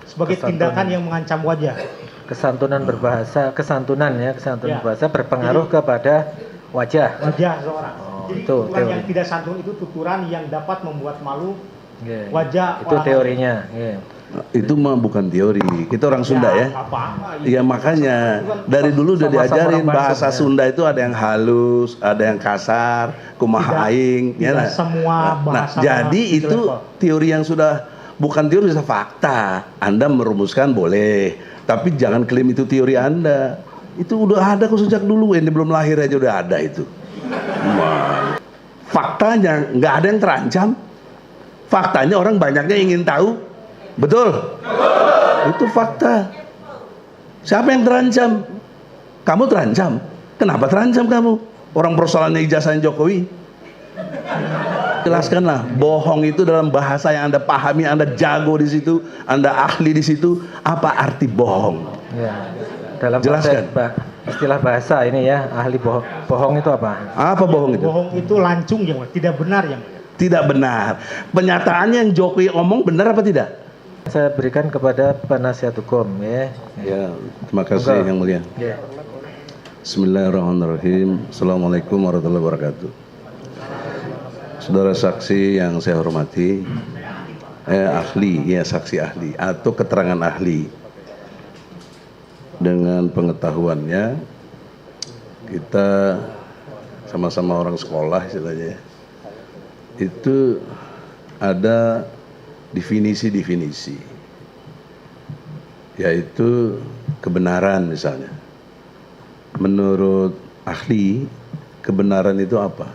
sebagai tindakan yang mengancam wajah. Kesantunan berbahasa, kesantunan berbahasa berpengaruh kepada wajah. Wajah seorang. Jadi itu tuturan teori. yang tidak santun itu tuturan yang dapat membuat malu wajah itu orang teorinya. Itu mah bukan teori. Kita orang Sunda ya. Apa-apa. Ya makanya dari dulu udah diajarin bahasa Sunda itu ada yang halus, ada yang kasar, kumaha aing, ya tidak semua bahasa. jadi itu teori yang sudah bukan teori, sudah fakta. Anda merumuskan boleh, tapi jangan klaim itu teori Anda. Itu udah ada kok sejak dulu, ini belum lahir aja udah ada itu. Wah. Faktanya nggak ada yang terancam. Faktanya orang banyaknya ingin tahu. Betul? Itu fakta. Siapa yang terancam? Kamu terancam. Kenapa terancam kamu? Orang persoalannya ijazahin Jokowi. Jelaskanlah, bohong itu dalam bahasa yang Anda pahami, Anda jago di situ, Anda ahli di situ. Apa arti bohong? Ya. Dalam Jelaskan. Istilah bahasa ini ya, ahli bohong itu apa? Apa bohong itu? Bohong itu lancung yang tidak benar yang. Tidak benar. Penyataan yang Jokowi omong benar apa tidak? Saya berikan kepada penasihat hukum ya. Ya, terima kasih yang mulia. Ya. Bismillahirrahmanirrahim. Assalamualaikum warahmatullahi wabarakatuh. Saudara saksi yang saya hormati, ahli, ya saksi ahli atau keterangan ahli. Dengan pengetahuannya, kita sama-sama orang sekolah istilahnya. Itu ada definisi-definisi, yaitu kebenaran misalnya. Menurut ahli, kebenaran itu apa?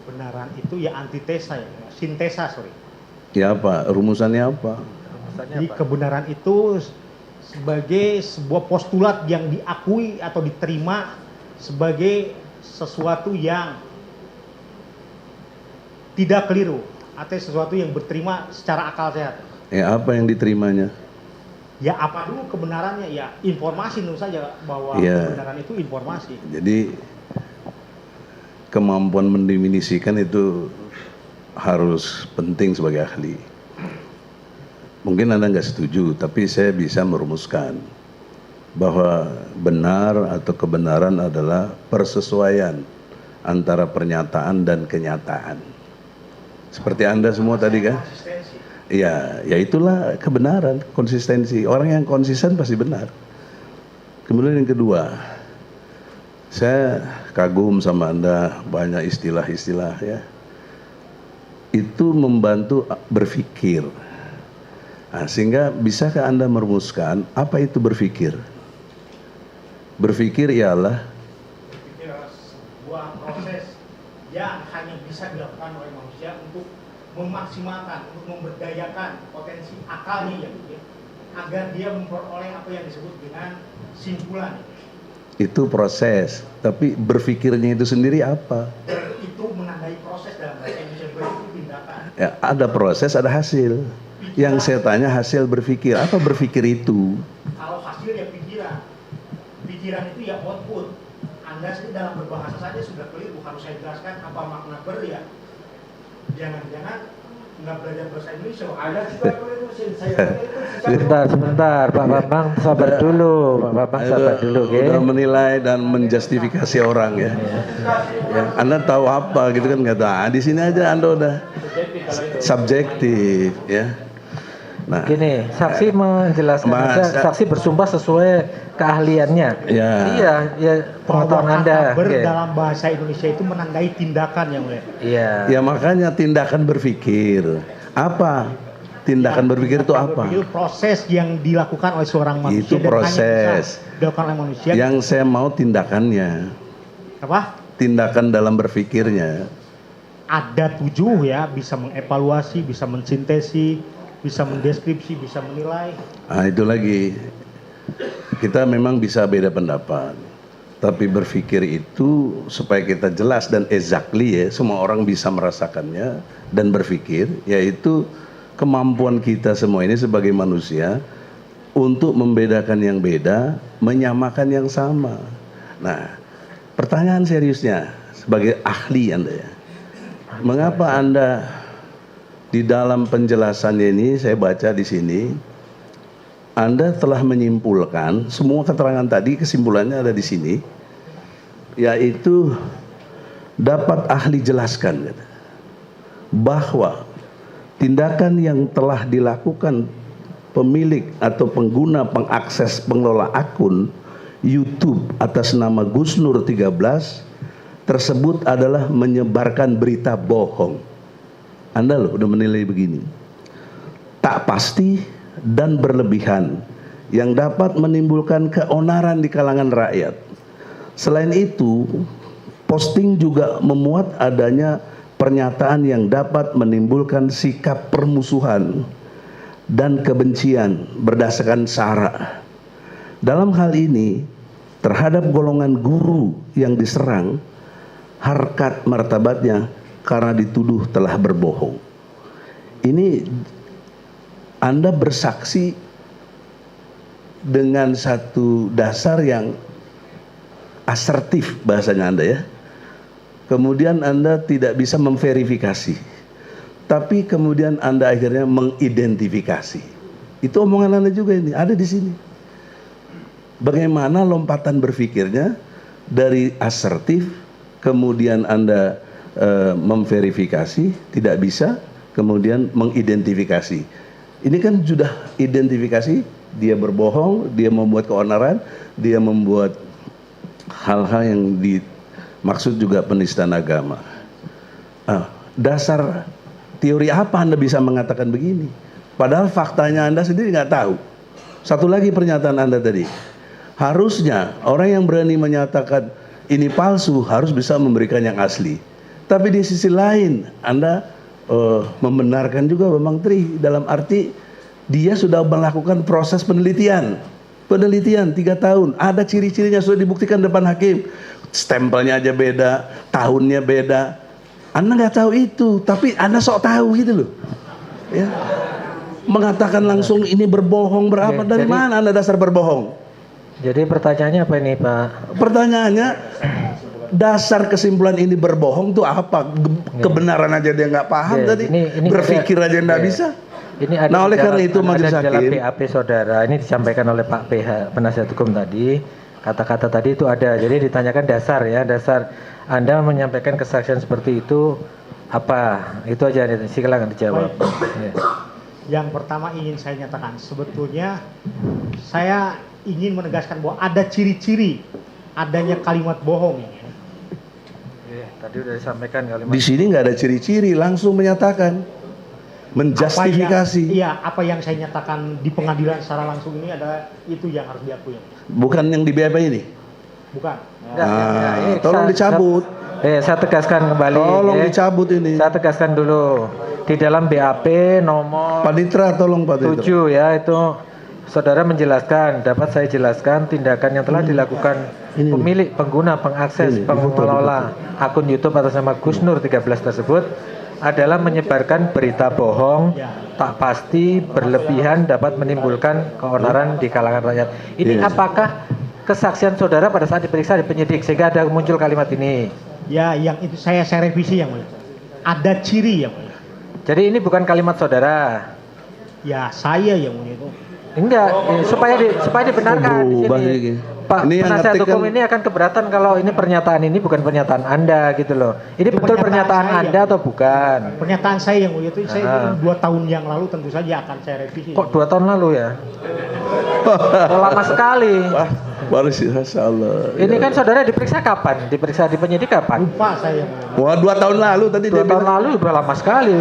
Kebenaran itu ya antitesa ya, sintesa sorry. Ya apa? Rumusannya apa? Jadi kebenaran itu sebagai sebuah postulat yang diakui atau diterima sebagai sesuatu yang tidak keliru atau sesuatu yang berterima secara akal sehat. Ya apa yang diterimanya? Ya apa dulu kebenarannya? Ya informasi tentu saja bahwa Ya. kebenaran itu informasi. Jadi kemampuan mendefinisikan itu harus penting sebagai ahli. Mungkin Anda nggak setuju, tapi saya bisa merumuskan bahwa benar atau kebenaran adalah persesuaian antara pernyataan dan kenyataan. Seperti Anda semua tadi kan? Iya, ya itulah kebenaran, konsistensi. Orang yang konsisten pasti benar. Kemudian yang kedua, saya kagum sama Anda, banyak istilah-istilah ya. Itu membantu berpikir. Nah, sehingga bisakah Anda merumuskan apa itu berpikir? Berpikir ialah sebuah proses yang hanya bisa dilakukan oleh manusia untuk memaksimalkan, untuk memberdayakan potensi akalnya ya, agar dia memperoleh apa yang disebut dengan simpulan. itu proses, tapi berpikirnya itu sendiri apa? Itu menandai proses dalam bahasa Indonesia itu tindakan. Ya, ada proses, ada hasil. Yang saya tanya hasil berpikir, apa berpikir itu? Kalau hasil ya pikiran. Pikiran itu ya output. Anda sendiri dalam berbahasa saja sudah keliru, harus saya jelaskan apa makna ber ya. Jangan-jangan nggak belajar bahasa Indonesia. Ada juga keliru saya. Sebentar, Pak Bambang sabar dulu, Pak Bambang sabar dulu, oke? Udah menilai dan menjustifikasi orang ya. Ya, Anda tahu apa gitu kan nggak tahu. Di sini aja Anda udah subjektif ya. Nah, Gini, saksi menjelaskan Mas, aja, saksi bersumpah sesuai keahliannya. Ya. Iya, ya pengetahuan Anda. Ber Oke. dalam bahasa Indonesia itu menandai tindakan yang mulia. Iya. ya makanya tindakan berpikir. Apa? Tindakan berpikir itu apa? Itu proses yang dilakukan oleh seorang manusia. Itu dan hanya proses. bisa dilakukan oleh manusia. Yang saya mau tindakannya. Apa? Tindakan dalam berpikirnya. Ada 7 ya, bisa mengevaluasi, bisa mensintesi, bisa mendeskripsi, bisa menilai. Nah itu lagi. Kita memang bisa beda pendapat. Tapi berpikir itu supaya kita jelas dan exactly ya, semua orang bisa merasakannya dan berpikir, yaitu kemampuan kita semua ini sebagai manusia untuk membedakan yang beda, menyamakan yang sama. Nah, pertanyaan seriusnya sebagai ahli Anda ya. Mengapa Anda di dalam penjelasannya ini saya baca di sini, Anda telah menyimpulkan semua keterangan tadi, kesimpulannya ada di sini, yaitu dapat ahli jelaskan bahwa tindakan yang telah dilakukan pemilik atau pengguna pengakses pengelola akun YouTube atas nama Gus Nur 13 tersebut adalah menyebarkan berita bohong. Anda loh udah menilai begini. Tak pasti dan berlebihan yang dapat menimbulkan keonaran di kalangan rakyat. Selain itu, posting juga memuat adanya pernyataan yang dapat menimbulkan sikap permusuhan dan kebencian berdasarkan sara. Dalam hal ini, terhadap golongan guru yang diserang, harkat martabatnya karena dituduh telah berbohong. Ini Anda bersaksi dengan satu dasar yang asertif bahasanya Anda ya. Kemudian Anda tidak bisa memverifikasi. Tapi kemudian Anda akhirnya mengidentifikasi. Itu omongan Anda juga ini, ada di sini. Bagaimana lompatan berpikirnya dari asertif, kemudian Anda memverifikasi, tidak bisa, kemudian mengidentifikasi. Ini kan sudah identifikasi, dia berbohong, dia membuat keonaran, dia membuat hal-hal yang dimaksud juga penistaan agama. Dasar teori apa Anda bisa mengatakan begini? Padahal faktanya Anda sendiri nggak tahu. Satu lagi pernyataan Anda tadi, harusnya orang yang berani menyatakan ini palsu harus bisa memberikan yang asli. Tapi di sisi lain Anda membenarkan juga Bang Tri dalam arti dia sudah melakukan proses penelitian 3 tahun, ada ciri-cirinya sudah dibuktikan depan hakim, stempelnya aja beda, tahunnya beda. Anda nggak tahu itu, tapi Anda sok tahu gitu loh ya. Mengatakan langsung ini berbohong berapa, dari mana Anda dasar berbohong? Jadi pertanyaannya apa ini Pak? Pertanyaannya dasar kesimpulan ini berbohong tuh apa? Kebenaran aja dia nggak paham tadi. Ini berpikir aja nggak bisa. Ini ada nah oleh karena itu majelis dalam hakim, BAP saudara ini disampaikan oleh Pak PH penasihat hukum tadi, kata-kata tadi itu ada. Jadi ditanyakan dasar ya, dasar Anda menyampaikan kesaksian seperti itu apa? Itu aja, silakan dijawab. Ya. Yang pertama ingin saya nyatakan, sebetulnya saya ingin menegaskan bahwa ada ciri-ciri adanya kalimat bohong. Tadi udah disampaikan kalimat. Di sini nggak ada ciri-ciri, langsung menyatakan, menjustifikasi. Apa yang saya nyatakan di pengadilan secara langsung ini ada itu yang harus diakui. Bukan yang di BAP ini. Bukan. Tolong dicabut. Saya tegaskan kembali. Tolong dicabut ini. Saya tegaskan dulu. Di dalam BAP nomor Panitra, tolong Pak 7 ya, itu saudara menjelaskan, dapat saya jelaskan tindakan yang telah dilakukan pemilik, pengguna, pengakses, pengelola akun YouTube atas nama Gus Nur 13 tersebut adalah menyebarkan berita bohong, tak pasti, berlebihan, dapat menimbulkan keonaran di kalangan rakyat. Ini apakah kesaksian saudara pada saat diperiksa di penyidik sehingga ada muncul kalimat ini? Ya, yang itu saya revisi yang mulia. Ada ciri yang mulia. Jadi ini bukan kalimat saudara. Ya, saya yang mulia itu. Enggak, supaya dibenarkan di sini. Pak penasihat hukum ini akan keberatan kalau ini pernyataan ini bukan pernyataan Anda gitu loh. Ini betul pernyataan Anda atau bukan? Pernyataan saya yang mulia itu saya 2 tahun yang lalu tentu saja akan saya revisi. Kok 2 tahun lalu ya? Lama sekali. Baru sih, Allah. Ini kan saudara diperiksa kapan? Diperiksa di penyidik kapan? Lupa saya. Wah, 2 tahun lalu tadi 2 tahun lalu udah lama sekali.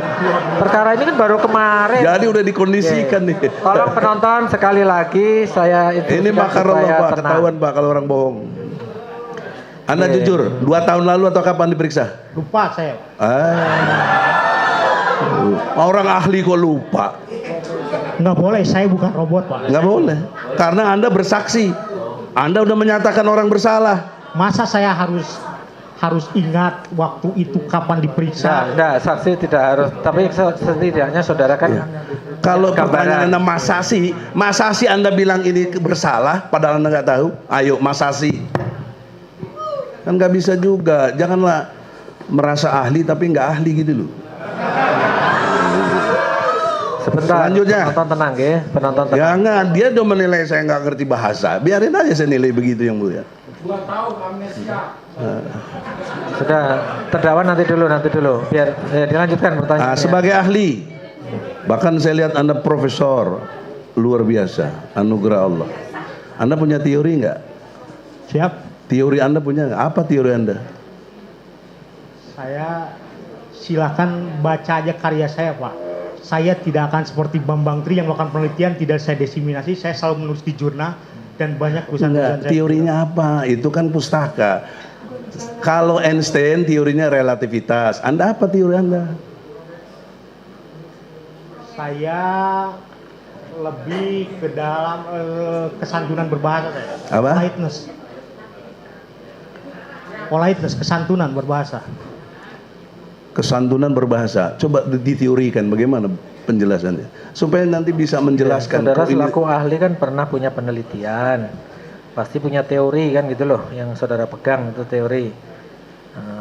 Perkara ini kan baru kemarin. Jadi udah dikondisikan nih. Tolong penonton sekali lagi saya itu. Ini makarallah Pak, ketahuan Pak kalau orang bohong. Anda jujur, 2 tahun lalu atau kapan diperiksa? Lupa saya. Orang ahli kok lupa? Nggak boleh, saya bukan robot Pak. Nggak boleh, karena Anda bersaksi. Anda udah menyatakan orang bersalah. Masa saya harus ingat waktu itu kapan diperiksa? Enggak, saksi tidak harus. Tapi setidaknya saudara kan. Kalau pertanyaan Anda masa sih Anda bilang ini bersalah, padahal Anda nggak tahu. Ayo masa sih? Kan nggak bisa juga. Janganlah merasa ahli tapi nggak ahli gitu loh. Sebentar. Selanjutnya. Penonton tenang, nggih. Penonton tenang. Jangan, dia udah menilai saya nggak ngerti bahasa. Biarin aja saya nilai begitu yang mulia. 2 tahun amnesia. Sudah, terdakwa nanti dulu. Biar dilanjutkan pertanyaannya. Sebagai ahli, bahkan saya lihat Anda profesor luar biasa, anugerah Allah. Anda punya teori nggak? Siap. Teori Anda punya nggak? Apa teori Anda? Saya silakan baca aja karya saya, Pak. Saya tidak akan seperti Bambang Tri yang melakukan penelitian, tidak saya diseminasi, saya selalu menulis di jurnal dan banyak tulisan-tulisan saya. Teorinya apa? Itu kan pustaka. Kalau Einstein teorinya relativitas. Anda apa teori Anda? Saya lebih ke dalam kesantunan berbahasa saya. Apa? Politeness, kesantunan berbahasa. Kesantunan berbahasa. Coba diteorikan bagaimana penjelasannya supaya nanti bisa menjelaskan. Saudara selaku ahli kan pernah punya penelitian, pasti punya teori kan gitu loh, yang saudara pegang itu teori.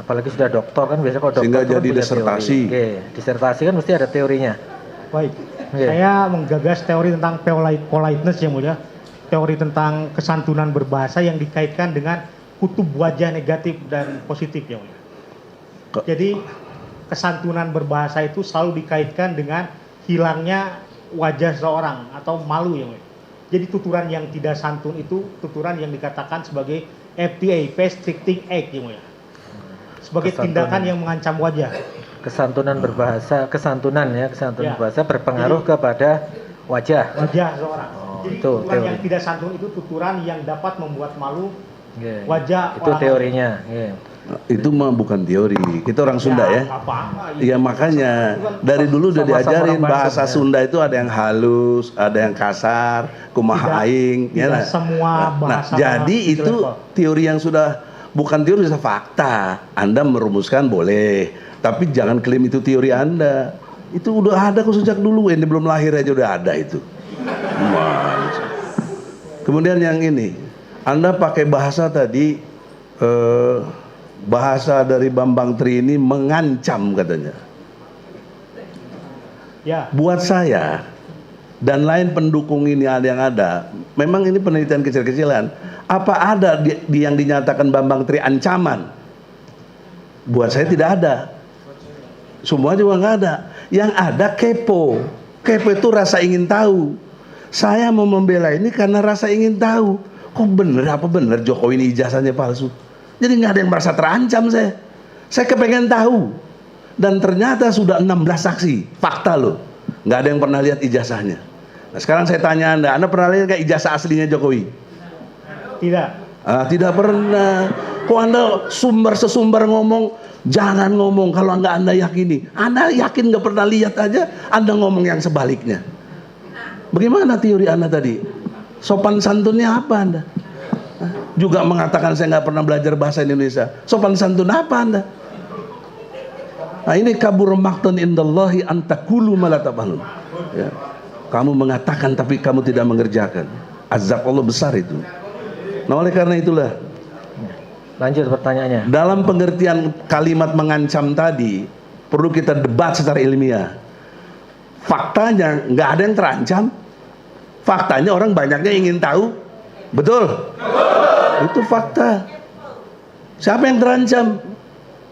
Apalagi sudah doktor kan, biasa kalau doktor sehingga kan jadi punya disertasi. teori. Oke, disertasi kan mesti ada teorinya. Baik, Oke. saya menggagas teori tentang politeness yang mulia, teori tentang kesantunan berbahasa yang dikaitkan dengan kutub wajah negatif dan positif yang mulia. Jadi kesantunan berbahasa itu selalu dikaitkan dengan hilangnya wajah seseorang atau malu yang mulia. Jadi tuturan yang tidak santun itu tuturan yang dikatakan sebagai FTA, face restricting act yang mulia. Sebagai tindakan yang mengancam wajah. Kesantunan berbahasa, kesantunan Ya. berbahasa berpengaruh kepada wajah. Wajah seseorang. Jadi itu tuturan teori. yang tidak santun itu tuturan yang dapat membuat malu Oke. wajah Itu orang. teorinya. Oke. Itu mah bukan teori. Kita orang Sunda ya. Apa-apa. Iya makanya dari dulu udah Sama-sama diajarin orang Bandung, bahasa ya. Sunda itu ada yang halus, ada yang kasar, kumaha aing, tidak lah. semua bahasa jadi itu itu level. teori yang sudah bukan teori, sudah fakta. Anda merumuskan boleh, tapi jangan klaim itu teori Anda. Itu udah ada kok sejak dulu, ini belum lahir aja udah ada itu. Kemudian yang ini, Anda pakai bahasa tadi, bahasa dari Bambang Tri ini mengancam katanya. Ya. Buat saya dan lain pendukung ini yang ada, memang ini penelitian kecil-kecilan. Apa ada yang dinyatakan Bambang Tri ancaman? Buat saya tidak ada. Semua juga nggak ada. Yang ada kepo. Kepo itu rasa ingin tahu. Saya mau membela ini karena rasa ingin tahu. Kok bener apa bener Jokowi ini ijazahnya palsu? Jadi nggak ada yang merasa terancam saya. Saya kepengen tahu. Dan ternyata sudah 16 saksi. Fakta loh. Nggak ada yang pernah lihat ijazahnya. Nah sekarang saya tanya Anda pernah lihat nggak ijazah aslinya Jokowi? Tidak. Tidak pernah. Kok Anda sesumber ngomong, jangan ngomong kalau nggak Anda yakini. Anda yakin nggak pernah lihat aja, Anda ngomong yang sebaliknya. Bagaimana teori Anda tadi? Sopan santunnya apa Anda? Juga mengatakan saya nggak pernah belajar bahasa Indonesia. Sopan santun apa Anda? Nah ini kabur maktun indallahi antakulu malatafalun. Ya. Kamu mengatakan tapi kamu tidak mengerjakan. Azab Allah besar itu. Nah oleh karena itulah, Lanjut pertanyaannya. dalam pengertian kalimat mengancam tadi perlu kita debat secara ilmiah. Faktanya nggak ada yang terancam. Faktanya orang banyaknya ingin tahu. Betul? Itu fakta. Siapa yang terancam?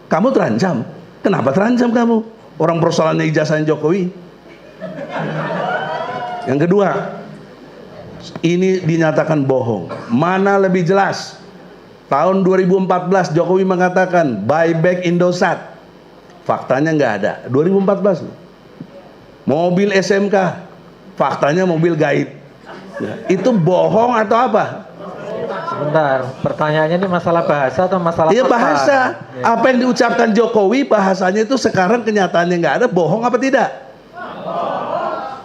Kamu terancam. Kenapa terancam kamu? Orang persoalannya ijazahnya Jokowi. Yang kedua, ini dinyatakan bohong. Mana lebih jelas? Tahun 2014 Jokowi mengatakan buyback Indosat. Faktanya nggak ada. 2014. Mobil SMK. Faktanya mobil gaib. Ya, itu bohong atau apa? Sebentar, pertanyaannya ini masalah bahasa atau masalah Iya fakta? bahasa. Ya. Apa yang diucapkan Jokowi bahasanya itu sekarang kenyataannya nggak ada, bohong apa tidak?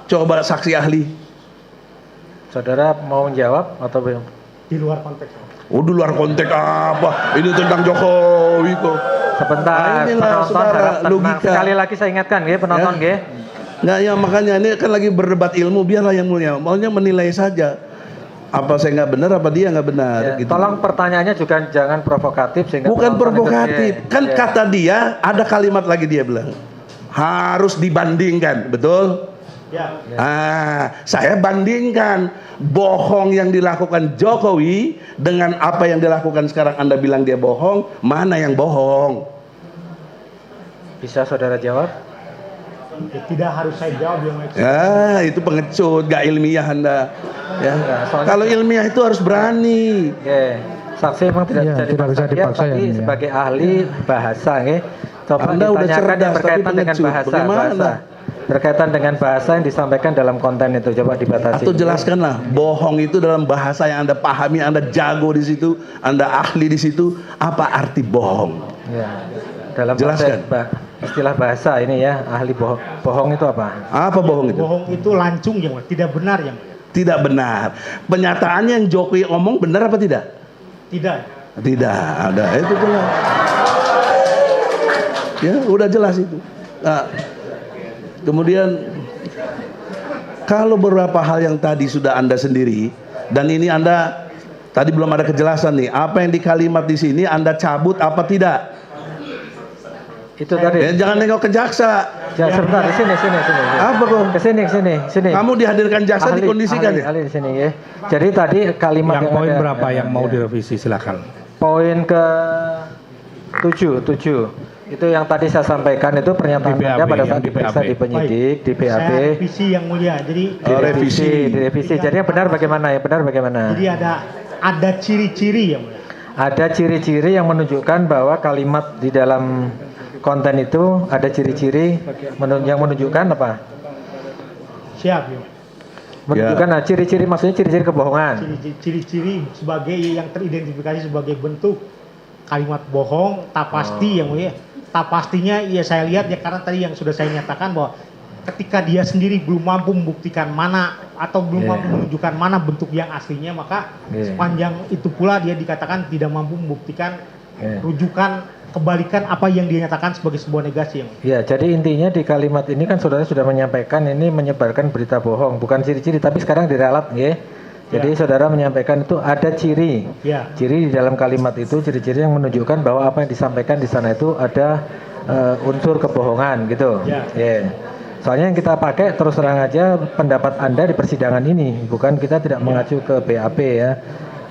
Coba saksi ahli. Saudara mau menjawab atau belum? Di luar konteks. Oh di luar konteks apa? Ini tentang Jokowi kok. Sebentar, Nah, inilah, penonton saudara, harap tenang. logika. Sekali lagi saya ingatkan, ya, penonton, Ya. ya. Nggak ya makanya ini kan lagi berdebat ilmu, biarlah yang mulia. Maunya menilai saja. Apa saya nggak benar, apa dia nggak benar. Ya, Gitu. tolong pertanyaannya juga jangan provokatif sehingga Bukan penonton provokatif. itu- Kan ya. kata dia, ada kalimat lagi dia bilang. Harus dibandingkan, betul? Ya. Saya bandingkan bohong yang dilakukan Jokowi dengan apa yang dilakukan sekarang. Anda bilang dia bohong, mana yang bohong? Bisa saudara jawab? Ya, tidak harus saya jawab yang Ya, itu pengecut, gak ilmiah Anda. Ya. soalnya- Kalau ilmiah itu harus berani. Oke. Saksi memang tidak Iya, bisa tidak bisa dipaksa. dipaksa, Tapi ya. sebagai ahli bahasa, nggih. Coba Anda udah ditanyakan cerdas, yang berkaitan tapi dengan pengecut. bahasa. Bagaimana? Berkaitan dengan bahasa yang disampaikan dalam konten itu, coba dibatasi. Atau jelaskanlah, bohong itu dalam bahasa yang Anda pahami, Anda jago di situ, Anda ahli di situ, apa arti bohong? Ya. Dalam Jelaskan. istilah bahasa ini ya, ahli bohong. Bohong itu apa? Apa bohong itu? bohong itu lancung yang tidak benar yang Tidak benar. Penyataannya yang Jokowi omong benar apa tidak? tidak. Tidak, ada itu jelas. Ya, udah jelas itu. Nah, kemudian kalau beberapa hal yang tadi sudah Anda sendiri, dan ini Anda tadi belum ada kejelasan nih, apa yang di kalimat di sini Anda cabut apa tidak? Itu tadi. Ya, jangan nengok ke jaksa. Ya, sebentar di sini. Apa kok? Sini. Kamu dihadirkan jaksa dikondisikan ya? Ahli di sini ya. Jadi tadi kalimat Yang poin ada- berapa yang mau ya. direvisi, silakan. Poin ke 7. Itu yang tadi saya sampaikan itu pernyataan Di BAP, Anda pada yang saat di diperiksa BAP. di penyidik, di BAP. Saya revisi yang mulia. Jadi Revisi. Jadi yang benar bagaimana? jadi ada ciri-ciri yang mulia. Ada ciri-ciri yang menunjukkan bahwa kalimat di dalam konten itu ada ciri-ciri yang menunjukkan apa? Siap ya. Menunjukkan ciri-ciri, maksudnya ciri-ciri kebohongan. Ciri-ciri sebagai yang teridentifikasi sebagai bentuk kalimat bohong, tak pasti yang mulia. Tak pastinya ya saya lihat ya karena tadi yang sudah saya nyatakan bahwa ketika dia sendiri belum mampu membuktikan mana atau belum mampu menunjukkan mana bentuk yang aslinya, maka sepanjang itu pula dia dikatakan tidak mampu membuktikan rujukan kebalikan apa yang dia nyatakan sebagai sebuah negasi yang. Ya, jadi intinya di kalimat ini kan saudara sudah menyampaikan ini menyebarkan berita bohong, bukan ciri-ciri, tapi sekarang diralat, nggih. Jadi saudara menyampaikan itu ada ciri. Ya. Ciri di dalam kalimat itu ciri-ciri yang menunjukkan bahwa apa yang disampaikan di sana itu ada unsur kebohongan gitu. Ya. Yeah. Soalnya yang kita pakai terus terang aja pendapat Anda di persidangan ini, bukan kita tidak mengacu ke BAP ya.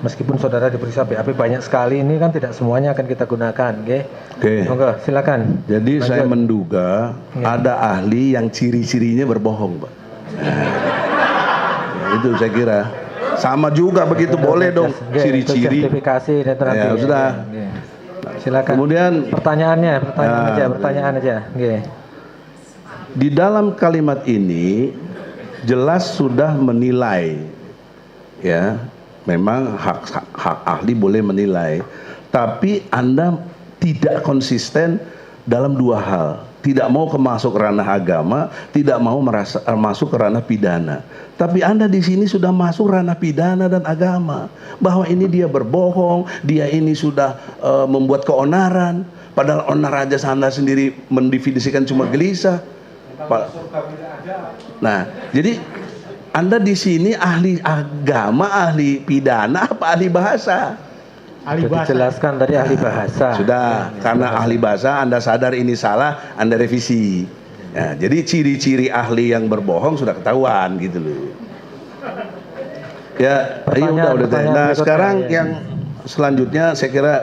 Meskipun saudara diperiksa BAP banyak sekali, ini kan tidak semuanya akan kita gunakan, nggih. Oke. Monggo, silakan. Jadi Lanjut. saya menduga ada ahli yang ciri-cirinya berbohong, Pak. Ya, itu saya kira. Sama juga begitu boleh dong Nggih, itu ciri-ciri. justifikasi itu nanti. Ya, sudah. Nggih. Silakan. Kemudian pertanyaan aja. Nggih. di dalam kalimat ini jelas sudah menilai, ya, memang hak ahli boleh menilai, tapi Anda tidak konsisten dalam dua hal. Tidak mau masuk ranah agama, tidak mau masuk ke ranah pidana. Tapi Anda di sini sudah masuk ranah pidana dan agama. Bahwa ini dia berbohong, dia ini sudah membuat keonaran. Padahal onar aja Anda sendiri mendefinisikan cuma gelisah. Nah, jadi Anda di sini ahli agama, ahli pidana, apa ahli bahasa? Ahli Sudah bahasa. dijelaskan tadi ahli bahasa. Sudah, karena ahli bahasa Anda sadar ini salah, Anda revisi. Ya, jadi ciri-ciri ahli yang berbohong sudah ketahuan gitu loh. Ya, ayo udah. Nah, Pertanyaan sekarang berikutnya, ya. yang selanjutnya saya kira